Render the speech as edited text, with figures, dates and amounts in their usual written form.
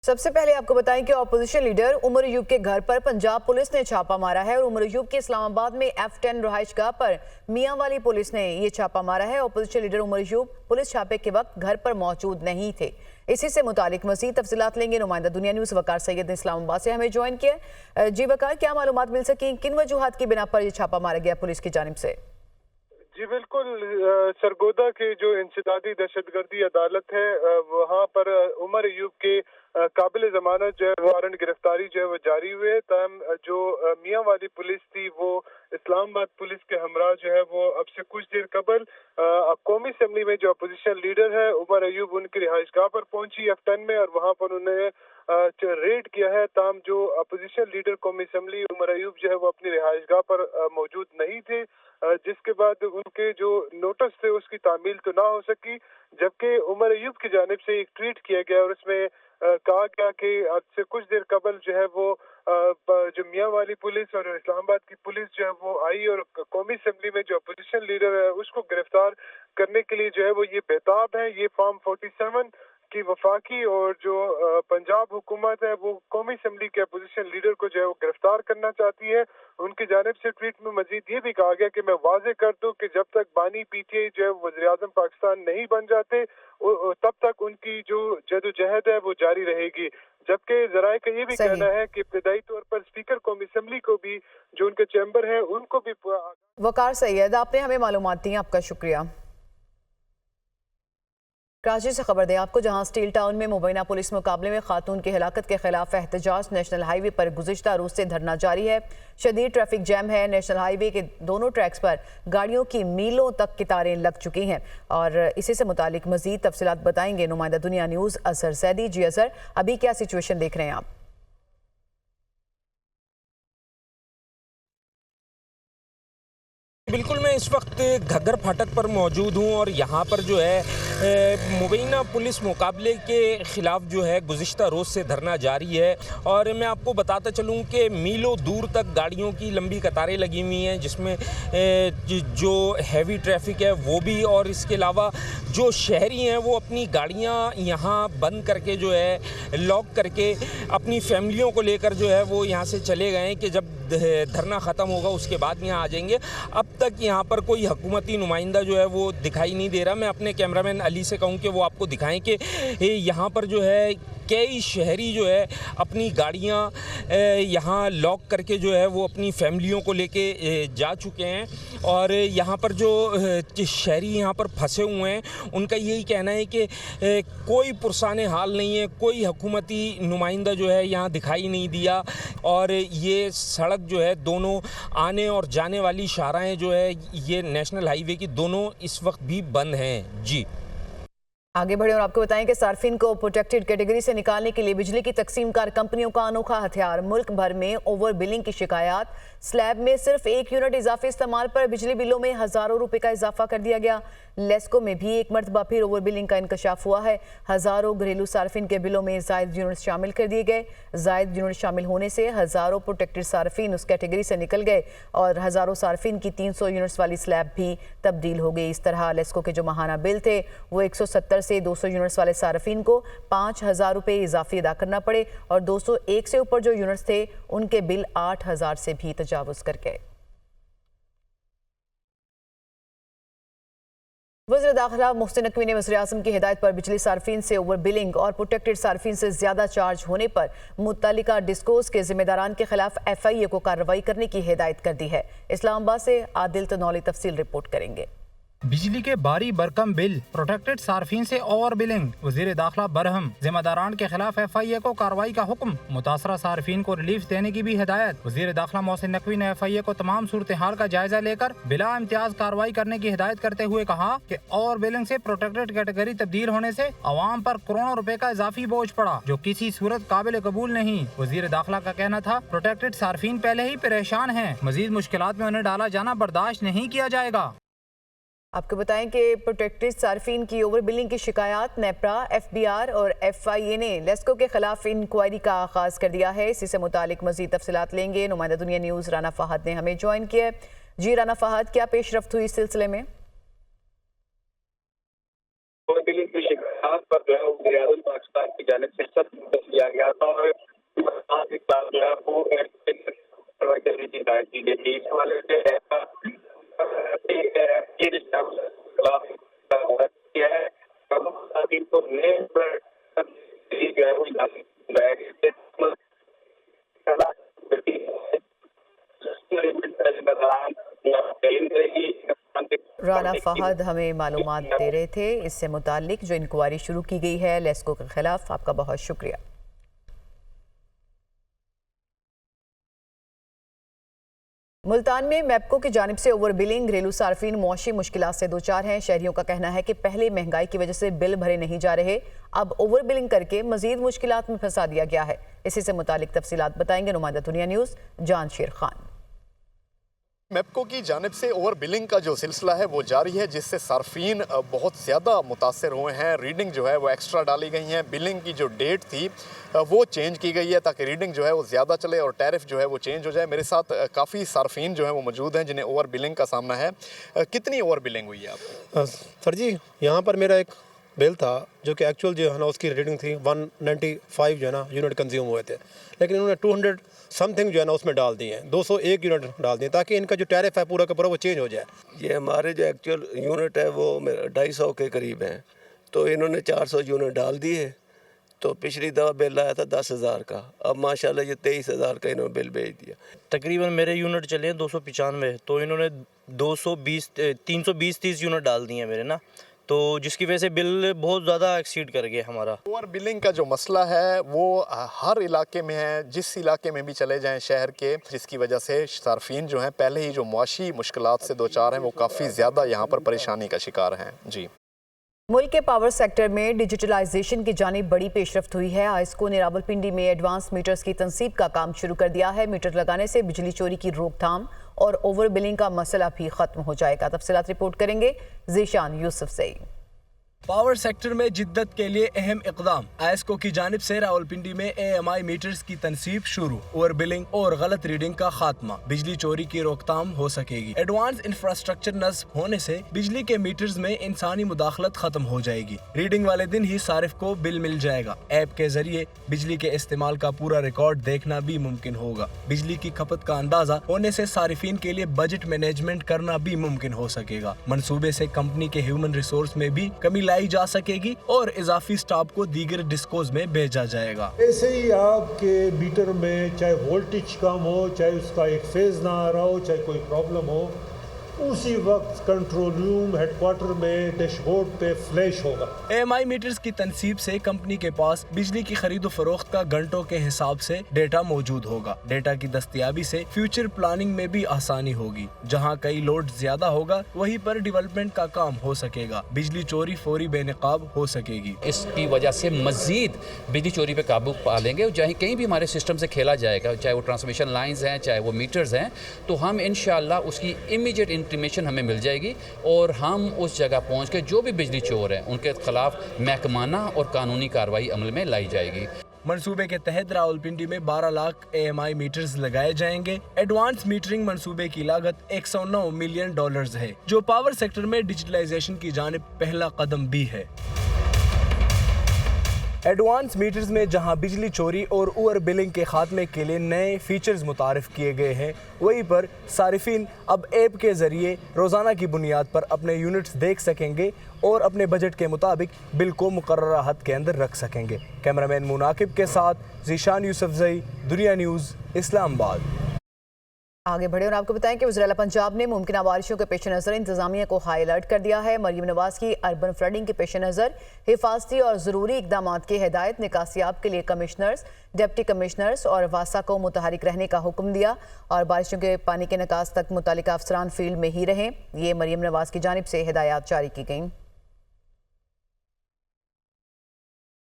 सबसे पहले आपको बताएं कि ऑपोजिशन लीडर उमर अयूब के घर पर पंजाब पुलिस ने छापा मारा है और उमर अयूब के इस्लामाबाद में F10 रहायशगाह पर मियां वाली पुलिस ने ये छापा मारा है। Opposition leader Umar Ayub police छापे के वक्त घर पर मौजूद नहीं थे। इसी से मुतालिक मजीद तफसीलात लेंगे नुमाइंदा दुनिया न्यूज़ वकार सैयद ने इस्लामाबाद से हमें ज्वाइन किया। जी वकार, क्या मालूमात मिल सकी, किन वजूहात की बिना पर यह छापा मारा गया पुलिस की जानिब से? जी बिल्कुल, सरगोदा की जो इंसदादी दहशतगर्दी अदालत है वहाँ पर उमर अयूब के काबिल जमानत जो है वारंट गिरफ्तारी जो है वो जारी हुए। तमाम जो मियां वाली पुलिस थी वो इस्लामाबाद पुलिस के हमरा जो है वो अब से कुछ देर कबल कौमी असम्बली में जो अपोजिशन लीडर है उमर अयूब उनकी रिहाइशगाह पर पहुंची F10 में, और वहाँ पर उन्होंने रेड किया है। ताम जो अपोजिशन लीडर कौमी असम्बली उमर अयूब जो है वो अपनी रिहाइशगाह पर मौजूद नहीं थे, जिसके बाद उनके जो नोटिस थे उसकी तामील तो ना हो सकी। जबकि उमर अयूब की जानिब से एक ट्वीट किया गया और उसमें कहा गया कि आज से कुछ देर कबल जो है वो जो मियां वाली पुलिस और इस्लामाबाद की पुलिस जो है वो आई और कौमी असम्बली में जो अपोजिशन लीडर है उसको गिरफ्तार करने के लिए जो है वो ये बेताब है। ये फॉर्म 47 की वफाकी और जो पंजाब हुकूमत है वो कौमी असम्बली के अपोजिशन लीडर को जो है वो गिरफ्तार करना चाहती है। उनकी जानिब से ट्वीट में मजीद ये भी कहा गया कि मैं वाजे कर दूं कि जब तक बानी PTI जो है वज़ीर आज़म पाकिस्तान नहीं बन जाते तब तक उनकी जो जदोजहद है वो जारी रहेगी। जबकि जराए का ये भी कहना है कि इब्तदाई तौर पर स्पीकर कौमी असम्बली को भी जो उनके चैम्बर है उनको भी। वकार सैयद, आपने हमें मालूमात दी, आपका शुक्रिया। कराची से खबर दें आपको, जहां स्टील टाउन में मुबैना पुलिस मुकाबले में खातून की हिलाकत के खिलाफ एहतजाज। नेशनल हाईवे पर गुज़िश्ता रोज से धरना जारी है। शदीद ट्रैफिक जैम है। नेशनल हाईवे के दोनों ट्रैक्स पर गाड़ियों की मीलों तक कतारें लग चुकी हैं और इसी से मुतालिक मजीद तफसीलात बताएंगे नुमाइंदा दुनिया न्यूज़ अजहर सैदी। जी अजहर, अभी क्या सिचुएशन देख रहे हैं आप? बिल्कुल, मैं इस वक्त घग्गर फाटक पर मौजूद हूँ और यहाँ पर जो है मुबैना पुलिस मुकाबले के ख़िलाफ़ जो है गुज़िश्ता रोज़ से धरना जारी है। और मैं आपको बताता चलूँ कि मीलों दूर तक गाड़ियों की लंबी कतारें लगी हुई हैं, जिसमें जो हैवी ट्रैफिक है वो भी, और इसके अलावा जो शहरी हैं वो अपनी गाड़ियाँ यहाँ बंद करके जो है लॉक करके अपनी फैमिलियों को लेकर जो है वो यहाँ से चले गए कि जब धरना ख़त्म होगा उसके बाद यहाँ आ जाएंगे। अब तक यहाँ पर कोई हुकूमती नुमाइंदा जो है वो दिखाई नहीं दे रहा। मैं अपने कैमरामैन अली से कहूँ कि वो आपको दिखाएं कि यहाँ पर जो है कई शहरी जो है अपनी गाड़ियाँ यहाँ लॉक करके जो है वो अपनी फैमिलियों को लेके जा चुके हैं। और यहाँ पर जो शहरी यहाँ पर फंसे हुए हैं उनका यही कहना है कि कोई पुरसाने हाल नहीं है, कोई हुकूमती नुमाइंदा जो है यहाँ दिखाई नहीं दिया। और ये सड़क जो है दोनों आने और जाने वाली शाहराहें जो है ये नेशनल हाईवे की दोनों इस वक्त भी बंद हैं। जी आगे बढ़े और आपको बताएं कि सार्फिन को प्रोटेक्टेड कैटेगरी से निकालने के लिए बिजली की तकसीमकार कंपनियों का अनोखा हथियार। मुल्क भर में ओवर बिलिंग की शिकायत। स्लैब में सिर्फ 1 यूनिट इजाफी इस्तेमाल पर बिजली बिलों में हजारों रुपए का इजाफा कर दिया गया। लेस्को में भी एक मरतबा फिर ओवर बिलिंग का इंकशाफ हुआ है। हजारों घरेलू सार्फिन के बिलों में जायद यूनिट शामिल कर दिए गए। जायद यूनिट शामिल होने से हजारों प्रोटेक्टेड सार्फिन उस कैटेगरी से निकल गए और हजारों सार्फिन की 300 यूनिट्स वाली स्लैब भी तब्दील हो गई। इस तरह लेस्को के जो माहाना बिल थे वो 170 से 200 यूनिट्स वाले सार्फिन को 5000 रुपए इजाफी अदा करना पड़े और 201 से ऊपर जो यूनिट्स थे उनके बिल 8000 से भी तजावुज कर गए। वज़ीर दाखिला मोहसिन नकवी ने वज़ीर आज़म की हिदायत पर बिजली सार्फिन से ओवर बिलिंग और प्रोटेक्टेड सार्फिन से ज्यादा चार्ज होने पर मुत्तलिका डिस्कोस के जिम्मेदारान के खिलाफ FIA को कार्रवाई करने की हिदायत कर दी है। इस्लामाबाद से आदिल तनौली तफसील रिपोर्ट करेंगे। बिजली के भारी भरकम बिल, प्रोटेक्टेड सार्फिन से ओवर बिलिंग, वजीर दाखिला बरहम। जिम्मेदारान के खिलाफ FIA को कार्रवाई का हुक्म। मुतासरा सार्फिन को रिलीफ देने की भी हिदायत। वजीर दाखिला मोहसिन नकवी ने FIA को तमाम सूरत हाल का जायजा लेकर बिला इम्तियाज कार्रवाई करने की हिदायत करते हुए कहा कि ओवर बिलिंग से प्रोटेक्टेड कैटेगरी तब्दील होने से अवाम पर करोड़ों रुपए का इजाफी बोझ पड़ा, जो किसी सूरत काबिल कबूल नहीं। वजीर दाखिला का कहना था प्रोटेक्टेड सार्फिन पहले ही परेशान है, मजीद मुश्किलात में उन्हें डाला जाना बर्दाश्त नहीं किया जाएगा। आपको बताएं कि प्रोटेक्टेड सार्फिन की ओवर बिलिंग की शिकायत नेपरा, FBR और FIA ने लेस्को के खिलाफ इंक्वायरी का आगाज कर दिया है। इसी से मुतालिक मजीद तफसीलात लेंगे। नुमाइंदा दुनिया न्यूज़ राना फहद ने हमें ज्वाइन किया। जी राना फहद, क्या पेशरफ्त हुई इस सिलसिले में? ओवर बिलिंग की शिकायत पर पाकिस्तान की जानिब से सख्त लिया गया जो है वो राना फहद हमें मालूमात दे रहे थे इससे मुतालिक जो इंक्वायरी शुरू की गई है लेस्को के खिलाफ। आपका बहुत शुक्रिया। मुल्तान में मैप्को की जानिब से ओवर बिलिंग, घरेलू सार्फिन मौशी मुश्किलात से दो चार हैं। शहरियों का कहना है कि पहले महंगाई की वजह से बिल भरे नहीं जा रहे, अब ओवर बिलिंग करके मजीद मुश्किलात में फंसा दिया गया है। इसी से मुतालिक तफसीलात बताएंगे नुमाइंदा दुनिया न्यूज़ जानशीर खान। मैप्को की जानिब से ओवर बिलिंग का जो सिलसिला है वो जारी है, जिससे सार्फिन बहुत ज़्यादा मुतासर हुए हैं। रीडिंग जो है वो एक्स्ट्रा डाली गई हैं, बिलिंग की जो डेट थी वो चेंज की गई है ताकि रीडिंग जो है वो ज़्यादा चले और टैरिफ जो है वो चेंज हो जाए। मेरे साथ काफ़ी सार्फिन जो है वो मौजूद हैं जिन्हें ओवर बिलिंग का सामना है। कितनी ओवर बिलिंग हुई है आपको? सर जी, यहाँ पर मेरा एक बिल था जो कि एक्चुअल जो है ना उसकी रेटिंग थी 195 जो है ना यूनिट कंज्यूम हुए थे, लेकिन इन्होंने 200 समथिंग जो है ना उसमें डाल दिए हैं, 201 यूनिट डाल दिए ताकि इनका जो टैरिफ है पूरा का पूरा वो चेंज हो जाए। ये हमारे जो एक्चुअल यूनिट है वो 250 के करीब हैं, तो इन्होंने 400 यूनिट डाल दिए। तो पिछली दफ़ा बिल आया था 10,000 का, अब माशाल्लाह ये 23,000 का इन्होंने बिल भेज दिया। तकरीबन मेरे यूनिट चले हैं 295, तो इन्होंने 320-30 यूनिट डाल दिए हैं मेरे ना, तो जिसकी वजह से बिल बहुत ज़्यादा एक्सीड कर गया हमारा। ओवर बिलिंग का जो मसला है वो हर इलाके में है, जिस इलाके में भी चले जाएं शहर के, जिसकी वजह से सार्फिन जो हैं पहले ही जो मुआशी मुश्किलात से दो चार हैं वो काफ़ी ज़्यादा यहाँ पर परेशानी का शिकार हैं। जी, मुल्क के पावर सेक्टर में डिजिटलाइजेशन की जानिब बड़ी पेशरफ्त हुई है। आइस्को ने रावलपिंडी में एडवांस मीटर्स की तनसीब का काम शुरू कर दिया है। मीटर लगाने से बिजली चोरी की रोकथाम और ओवर बिलिंग का मसला भी खत्म हो जाएगा। तफसीलात रिपोर्ट करेंगे जीशान यूसुफ से। पावर सेक्टर में जिद्दत के लिए अहम इकदाम। आइस्को की जानिब से रावलपिंडी में AMI मीटर्स की तनसीब शुरू, ओवर बिलिंग और गलत रीडिंग का खात्मा, बिजली चोरी की रोकथाम हो सकेगी। एडवांस इंफ्रास्ट्रक्चर नस्ब होने से बिजली के मीटर्स में इंसानी मुदाखलत खत्म हो जाएगी। रीडिंग वाले दिन ही सारिफ को बिल मिल जाएगा। ऐप के जरिए बिजली के इस्तेमाल का पूरा रिकॉर्ड देखना भी मुमकिन होगा। बिजली की खपत का अंदाजा होने से सारिफिन के लिए बजट मैनेजमेंट करना भी मुमकिन हो सकेगा। मंसूबे से कंपनी के ह्यूमन रिसोर्स में भी कमी लाई जा सकेगी और इजाफी स्टाफ को दीगर डिस्कोज में भेजा जाएगा। ऐसे ही आपके मीटर में चाहे वोल्टेज कम हो, चाहे उसका एक फेज ना आ रहा हो, चाहे कोई प्रॉब्लम हो, उसी वक्त कंट्रोल रूम हेडक्वार्टर में डैशबोर्ड पे फ्लैश होगा। AMI मीटर्स की तनसीब से कंपनी के पास बिजली की खरीद फरोख्त का घंटों के हिसाब से डेटा मौजूद होगा। डेटा की दस्तयाबी से फ्यूचर प्लानिंग में भी आसानी होगी। जहां कई लोड ज्यादा होगा वहीं पर डेवलपमेंट का काम हो सकेगा। बिजली चोरी फौरी बेनकाब हो सकेगी। इसकी वजह से मजीद बिजली चोरी पे काबू पा लेंगे। चाहे कहीं भी हमारे सिस्टम से खेला जाएगा, चाहे वो ट्रांसमिशन लाइंस हैं, चाहे वो मीटर्स हैं, तो हम इंशाअल्लाह उसकी इमीडिएट इंफॉर्मेशन हमें मिल जाएगी और हम उस जगह पहुंच के जो भी बिजली चोर हैं उनके खिलाफ महकमाना और कानूनी कार्रवाई अमल में लाई जाएगी। मंसूबे के तहत रावलपिंडी में 12 लाख AMI मीटर्स लगाए जाएंगे। एडवांस मीटरिंग मंसूबे की लागत $109 मिलियन है, जो पावर सेक्टर में डिजिटलाइजेशन की जानिब पहला कदम भी है। एडवांस मीटर्स में जहां बिजली चोरी और ओवर बिलिंग के खात्मे के लिए नए फीचर्स मुतारिफ किए गए हैं, वहीं पर सारिफिन अब ऐप के जरिए रोज़ाना की बुनियाद पर अपने यूनिट्स देख सकेंगे और अपने बजट के मुताबिक बिल को मुकर्ररा हद के अंदर रख सकेंगे। कैमरामैन मुनाकिब के साथ जीशान यूसुफजई, दुनिया न्यूज़, इस्लामाबाद। आगे बढ़े और आपको बताएं कि वज़ीर-ए-आला पंजाब ने मुमकिन बारिशों के पेश नज़र इंतजामिया को हाई अलर्ट कर दिया है। मरियम नवाज की अर्बन फ्लडिंग के पेश नज़र हिफाजती और ज़रूरी इकदाम की हिदायत। निकासियाब के लिए कमिश्नर्स, डिप्टी कमिश्नर्स और वासा को मुतहरिक रहने का हुक्म दिया और बारिशों के पानी के निकास तक मुतल्लिका अफसरान फील्ड में ही रहें। ये मरियम नवाज की जानिब से हिदायत जारी की गई।